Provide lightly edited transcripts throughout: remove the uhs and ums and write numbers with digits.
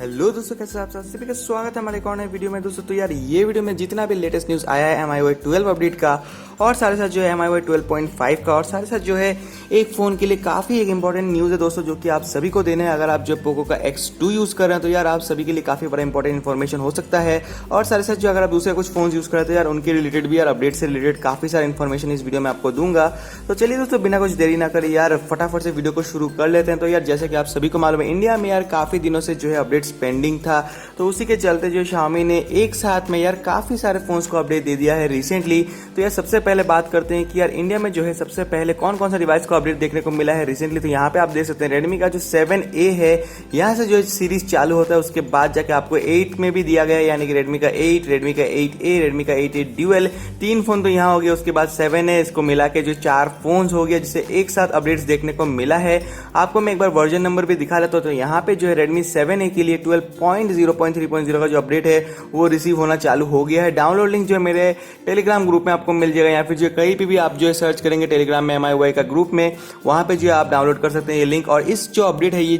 Hello दोस्तों, कैसे आप सभी का स्वागत है हमारे एक और नए वीडियो में। दोस्तों तो यार ये वीडियो में जितना भी लेटेस्ट न्यूज़ आया है MIUI 12 अपडेट का और साथ साथ जो है MIUI 12.5 का और साथ साथ जो है एक फ़ोन के लिए काफ़ी एक इंपॉर्टेंट न्यूज़ है दोस्तों, जो कि आप सभी को देना है। अगर आप जो पोको का X2 यूज़ कर रहे हैं तो यार आप सभी के लिए काफ़ी बड़ा इंपॉर्टेंट इन्फॉर्मेशन हो सकता है। और साथ साथ जो अगर आप दूसरे कुछ फोन यूज़ कर रहे हैं तो यार उनके रिलेटेड भी यार अपडेट से रिलेटेड काफ़ी सारा इन्फॉर्मेशन इस वीडियो में आपको दूंगा। तो चलिए दोस्तों, बिना कुछ देरी ना करें यार फटाफट से वीडियो को शुरू कर लेते हैं। तो यार जैसे कि आप सभी को मालूम है, इंडिया में यार काफ़ी दिनों से जो है अपडेट्स पेंडिंग था, तो उसी के चलते जो Xiaomi ने एक साथ में यार काफ़ी सारे फोन्स को अपडेट दे दिया है रिसेंटली। तो यार सबसे पहले बात करते हैं कि यार इंडिया में जो है सबसे पहले कौन कौन सा डिवाइस को अपडेट देखने को मिला है रिसेंटली। तो यहाँ पे आप देख सकते हैं Redmi का जो 7A है, यहाँ से जो सीरीज चालू होता है उसके बाद जाके आपको 8 में भी दिया गया है, यानी कि Redmi का 8, Redmi का 8A, Redmi का 8A ड्यूएल, 3 फोन तो यहाँ हो गया। उसके बाद 7A, इसको मिला के जो 4 फोन हो गया, जिसे एक साथ अपडेट्स देखने को मिला है। आपको मैं एक बार वर्जन नंबर भी दिखा देता हूँ। तो यहाँ पे जो है Redmi 7A के लिए 12.0.3.0 का जो अपडेट है वो रिसीव होना चालू हो गया है। डाउनलोड लिंक जो है मेरे टेलीग्राम ग्रुप में आपको मिल जाएगा, या फिर जो कहीं पे भी आप जो है सर्च करेंगे टेलीग्राम में MIUI का ग्रुप में, वहां पे जो आप डाउनलोड कर सकते हैं ये लिंक। और इस जो अपडेट है, ये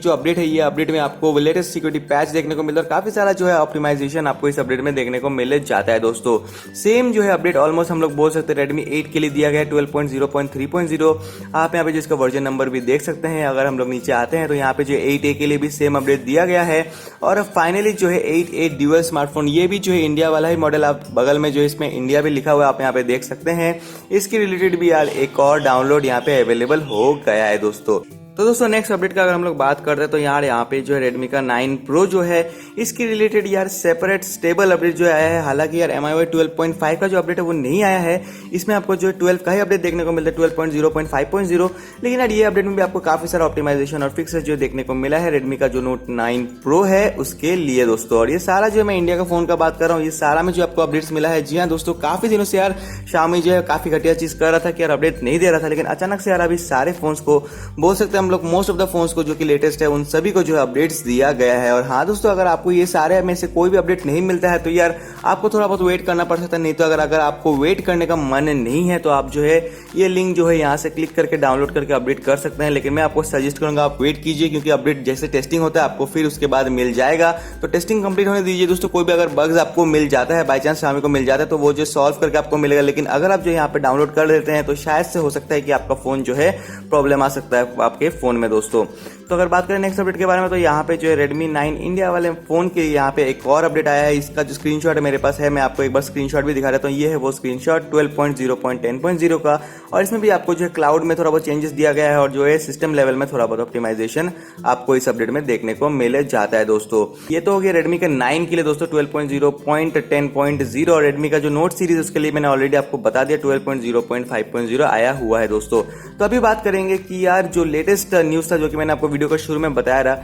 अपडेट में आपको लेटेस्ट सिक्योरिटी पैच देखने को मिलता है और काफी सारा जो है ऑप्टिमाइजेशन आपको इस अपडेट में देखने को मिल जाता है दोस्तों। सेम जो है अपडेट ऑलमोस्ट हम लोग बोल सकते हैं Redmi 8 के लिए दिया गया है 12.0.3.0। आप यहाँ पे जिसका वर्जन नंबर भी देख सकते हैं। अगर हम लोग नीचे आते हैं तो यहाँ पे जो 8A के लिए भी सेम अपडेट दिया गया है। और फाइनली जो है 8A ड्यूअल स्मार्टफोन, ये भी जो है इंडिया वाला ही मॉडल, आप बगल में जो इसमें इंडिया भी लिखा हुआ है आप यहाँ पे देख सकते हैं। इसके रिलेटेड भी यार एक और डाउनलोड यहाँ पे अवेलेबल हो गया है दोस्तों। तो दोस्तों नेक्स्ट अपडेट का अगर हम लोग बात करते हैं तो यार यहाँ पे जो है Redmi का 9 Pro जो है, इसके रिलेटेड यार सेपरेट स्टेबल अपडेट जो आया है। हालांकि यार MIUI 12.5 का जो अपडेट है वो नहीं आया है, इसमें आपको जो 12 का ही अपडेट देखने को मिलता है 12.0.5.0। लेकिन यार ये अपडेट में भी आपको काफी सारा ऑप्टिमाइजेशन और फिक्सेस जो देखने को मिला है Redmi का जो Note 9 Pro है उसके लिए दोस्तों। और ये सारा जो मैं इंडिया का फोन का बात कर रहा हूँ, ये सारा में जो आपको अपडेट्स मिला है। जी हाँ दोस्तों, काफी दिनों से यार Xiaomi जो है काफी घटिया चीज कर रहा था कि यार अपडेट नहीं दे रहा था, लेकिन अचानक से यार अभी सारे फोन्स को बोल सकते हैं हम लोग, मोस्ट ऑफ द फोन्स को जो कि लेटेस्ट है उन सभी को जो है अपडेट्स दिया गया है। और हाँ दोस्तों, अगर आपको ये सारे में से कोई भी अपडेट नहीं मिलता है तो यार आपको थोड़ा बहुत वेट करना पड़ सकता है। नहीं तो अगर आपको वेट करने का मन नहीं है तो आप जो है ये लिंक जो है यहाँ से क्लिक करके डाउनलोड करके अपडेट कर सकते हैं। लेकिन मैं आपको सजेस्ट करूंगा आप वेट कीजिए, क्योंकि अपडेट जैसे टेस्टिंग होता है आपको फिर उसके बाद मिल जाएगा। तो टेस्टिंग कंप्लीट होने दीजिए दोस्तों। कोई भी अगर बग्स आपको मिल जाता है, बाई चांस Xiaomi को मिल जाता है, तो वो जो सॉल्व करके आपको मिलेगा। लेकिन अगर आप जो यहाँ पे डाउनलोड कर लेते हैं तो शायद से हो सकता है कि आपका फोन जो है प्रॉब्लम आ सकता है आपके फोन में दोस्तों। तो अगर बात करें नेक्स्ट अपडेट के बारे में तो यहाँ पे जो है Redmi 9 इंडिया वाले फोन के यहाँ पे एक और अपडेट आया है। इसका जो स्क्रीनशॉट मेरे पास है, मैं आपको एक बार स्क्रीनशॉट भी दिखा देता हूँ। ये है वो स्क्रीनशॉट 12.0.10.0 का, और इसमें भी आपको जो है क्लाउड में थोड़ा बहुत चेंजेस दिया गया है और जो है सिस्टम लेवल में थोड़ा बहुत ऑप्टिमाइजेशन आपको इस अपडेट में देखने को मिल जाता है दोस्तों। ये तो हो गया Redmi के 9 के लिए दोस्तों 12.0.10.0। और Redmi का जो Note सीरीज उसके लिए मैंने ऑलरेडी आपको बता दिया 12.0.5.0 आया हुआ है दोस्तों। तो अभी बात करेंगे कि यार जो लेटेस्ट न्यूज था, जो कि मैंने आपको वीडियो का शुरू में बताया रहा,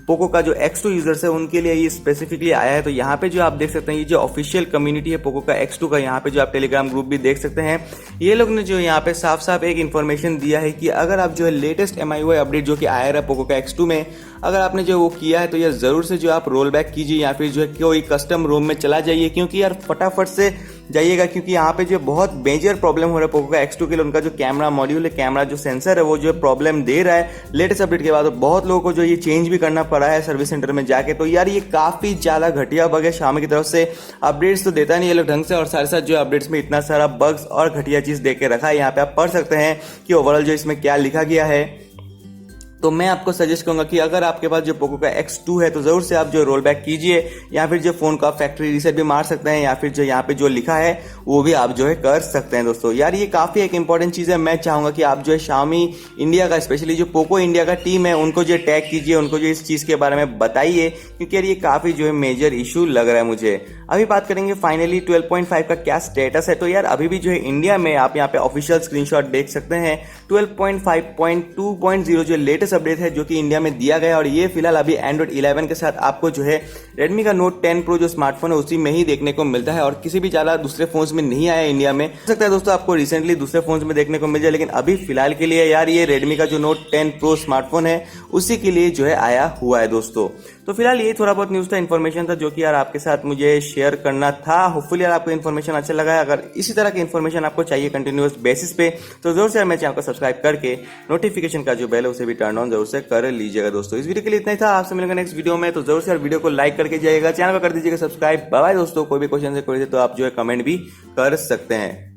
पोको का जो X2 यूजर्स है उनके लिए ये स्पेसिफिकली आया है। तो यहाँ पे जो आप देख सकते हैं, ये जो ऑफिशियल कम्युनिटी है पोको का X2 का, यहाँ पे जो आप टेलीग्राम ग्रुप भी देख सकते हैं, ये लोग ने जो यहाँ पे साफ साफ एक इन्फॉर्मेशन दिया है कि अगर आप जो है लेटेस्ट MIUI अपडेट जो कि आया रहा पोको का X2 में, अगर आपने जो वो किया है तो यार जरूर से जो आप रोल बैक कीजिए, या फिर जो है कोई कस्टम रोम में चला जाइए, क्योंकि यार फटाफट से जाइएगा, क्योंकि यहाँ पे जो बहुत मेजर प्रॉब्लम हो रहा है पोको का X2 के लिए। उनका जो कैमरा मॉड्यूल है, कैमरा जो सेंसर है, वो जो प्रॉब्लम दे रहा है लेटेस्ट अपडेट के बाद। बहुत लोगों को जो ये चेंज भी करना पड़ा है सर्विस सेंटर में जाके। तो यार ये काफी ज्यादा घटिया बग है। Xiaomi की तरफ से अपडेट्स तो देता नहीं है लोग ढंग से, और साथ साथ जो अपडेट्स में इतना सारा बग्स और घटिया चीज दे के रखा है। यहाँ पे आप पढ़ सकते हैं कि ओवरऑल जो इसमें क्या लिखा गया है। तो मैं आपको सजेस्ट करूंगा कि अगर आपके पास जो पोको का X2 है तो जरूर से आप जो रोल बैक कीजिए, या फिर जो फोन का फैक्ट्री रीसेट भी मार सकते हैं, या फिर जो यहाँ पे जो लिखा है वो भी आप जो है कर सकते हैं दोस्तों। यार ये काफी एक इंपॉर्टेंट चीज है। मैं चाहूंगा कि आप जो है Xiaomi इंडिया का, स्पेशली जो पोको इंडिया का टीम है, उनको जो टैग कीजिए, उनको जो इस चीज के बारे में बताइए, क्योंकि यार ये काफी जो है मेजर इशू लग रहा है मुझे। अभी बात करेंगे फाइनली 12.5 का क्या स्टेटस है। तो यार अभी भी जो है इंडिया में आप यहाँ पे ऑफिशियल स्क्रीनशॉट देख सकते हैं 12.5.2.0 जो लेटेस्ट अपडेट है जो कि इंडिया में दिया गया है। और ये फिलहाल अभी एंड्रॉइड 11 के साथ आपको जो है Redmi का Note 10 Pro जो स्मार्टफोन है उसी में ही देखने को मिलता है, और किसी भी ज्यादा दूसरे फोन्स में नहीं आया इंडिया में। हो सकता है दोस्तों आपको रिसेंटली दूसरे फोन्स में देखने को मिल जाए, लेकिन अभी फिलहाल के लिए यार ये Redmi का जो Note 10 Pro स्मार्टफोन है उसी के लिए जो है आया हुआ है दोस्तों। तो फिलहाल ये थोड़ा बहुत न्यूज़ था, इन्फॉर्मेशन था जो कि यार आपके साथ मुझे शेयर करना था। होपफुली यार आपको इन्फॉर्मेशन अच्छा लगा है। अगर इसी तरह की इन्फॉर्मेशन आपको चाहिए कंटिन्यूअस बेसिस पे तो जरूर से मेरे चैनल को सब्सक्राइब करके नोटिफिकेशन का जो बेल है उसे भी टर्न ऑन जरूर से कर लीजिएगा। दोस्तों इस वीडियो के लिए इतना ही था, आपसे मिलेंगे नेक्स्ट वीडियो में। तो जरूर से यार वीडियो को लाइक करके जाइएगा, चैनल को कर दीजिएगा सब्सक्राइब। बाय बाय दोस्तों, कोई भी क्वेश्चन है तो आप जो है कमेंट भी कर सकते हैं।